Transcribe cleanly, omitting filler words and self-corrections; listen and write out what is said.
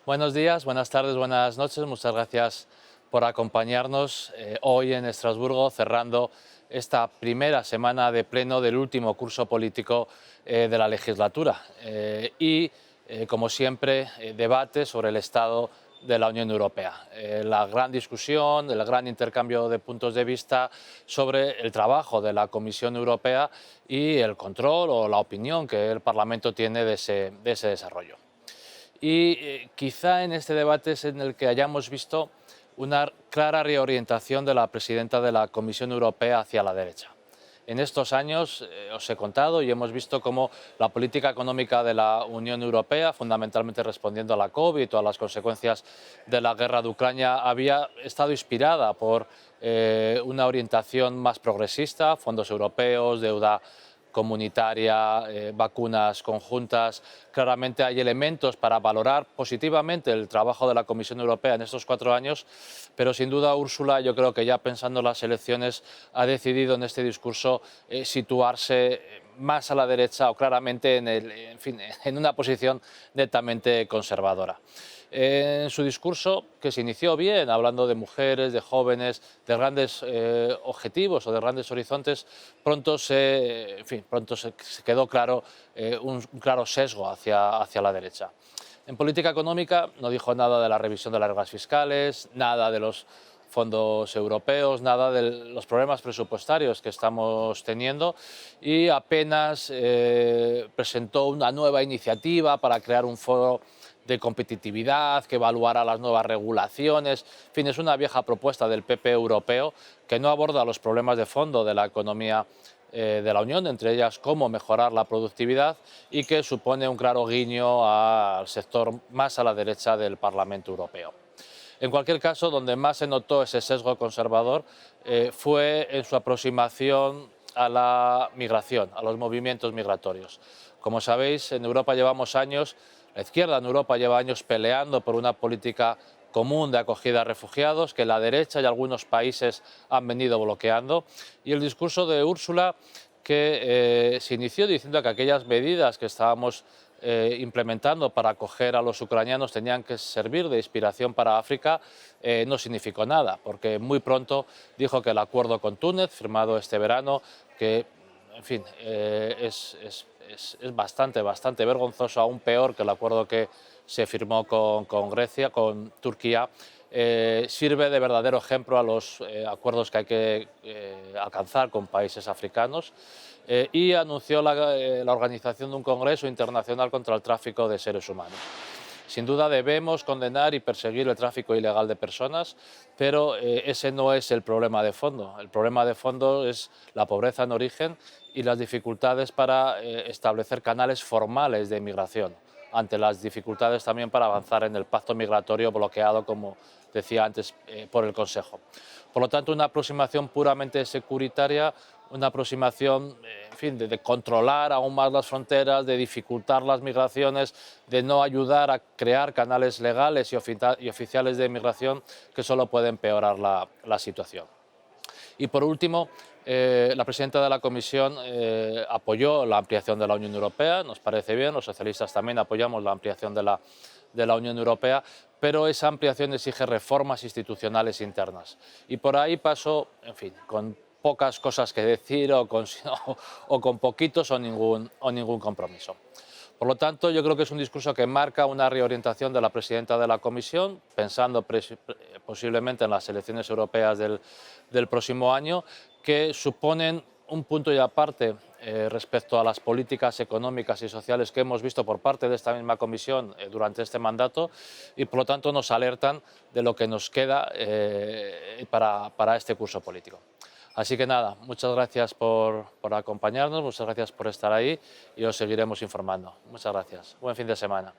Buenos días, buenas tardes, buenas noches. Muchas gracias por acompañarnos hoy en Estrasburgo, cerrando esta primera semana de pleno del último curso político de la legislatura. Como siempre, debate sobre el estado de la Unión Europea. La gran discusión, el gran intercambio de puntos de vista sobre el trabajo de la Comisión Europea y el control o la opinión que el Parlamento tiene de ese desarrollo. Quizá en este debate es en el que hayamos visto una clara reorientación de la presidenta de la Comisión Europea hacia la derecha. En estos años os he contado y hemos visto cómo la política económica de la Unión Europea, fundamentalmente respondiendo a la COVID o a las consecuencias de la guerra de Ucrania, había estado inspirada por una orientación más progresista, fondos europeos, deuda comunitaria, vacunas conjuntas. Claramente hay elementos para valorar positivamente el trabajo de la Comisión Europea en estos 4 años, pero sin duda Úrsula, yo creo que ya pensando en las elecciones, ha decidido en este discurso situarse más a la derecha o claramente en una posición netamente conservadora. En su discurso, que se inició bien, hablando de mujeres, de jóvenes, de grandes objetivos o de grandes horizontes, pronto se quedó claro un claro sesgo hacia la derecha. En política económica no dijo nada de la revisión de las reglas fiscales, nada de los fondos europeos, nada de los problemas presupuestarios que estamos teniendo y apenas presentó una nueva iniciativa para crear un foro de competitividad que evaluará las nuevas regulaciones. En fin, es una vieja propuesta del PP europeo que no aborda los problemas de fondo de la economía de la Unión, entre ellas cómo mejorar la productividad, y que supone un claro guiño al sector más a la derecha del Parlamento Europeo. En cualquier caso, donde más se notó ese sesgo conservador fue en su aproximación a la migración, a los movimientos migratorios. Como sabéis, en Europa llevamos años, la izquierda en Europa lleva años peleando por una política común de acogida a refugiados que la derecha y algunos países han venido bloqueando. Y el discurso de Úrsula, que se inició diciendo que aquellas medidas que estábamos implementando para acoger a los ucranianos tenían que servir de inspiración para África, no significó nada, porque muy pronto dijo que el acuerdo con Túnez, firmado este verano, que en fin, es bastante vergonzoso, aún peor que el acuerdo que se firmó con Grecia, con Turquía, sirve de verdadero ejemplo a los acuerdos que hay que alcanzar con países africanos y anunció la organización de un congreso internacional contra el tráfico de seres humanos. Sin duda debemos condenar y perseguir el tráfico ilegal de personas, pero ese no es el problema de fondo. El problema de fondo es la pobreza en origen y las dificultades para establecer canales formales de inmigración, ante las dificultades también para avanzar en el pacto migratorio bloqueado, como decía antes, por el Consejo. Por lo tanto, una aproximación puramente securitaria, una aproximación en fin, de controlar aún más las fronteras, de dificultar las migraciones, de no ayudar a crear canales legales y oficiales de inmigración que solo pueden empeorar la situación. Y por último, la presidenta de la Comisión apoyó la ampliación de la Unión Europea, nos parece bien, los socialistas también apoyamos la ampliación de la Unión Europea, pero esa ampliación exige reformas institucionales internas. Y por ahí pasó, en fin, con pocas cosas que decir o con poquitos o ningún compromiso. Por lo tanto, yo creo que es un discurso que marca una reorientación de la presidenta de la Comisión, pensando posiblemente en las elecciones europeas del próximo año, que suponen un punto y aparte respecto a las políticas económicas y sociales que hemos visto por parte de esta misma Comisión durante este mandato, y por lo tanto nos alertan de lo que nos queda para este curso político. Así que nada, muchas gracias por acompañarnos, muchas gracias por estar ahí y os seguiremos informando. Muchas gracias. Buen fin de semana.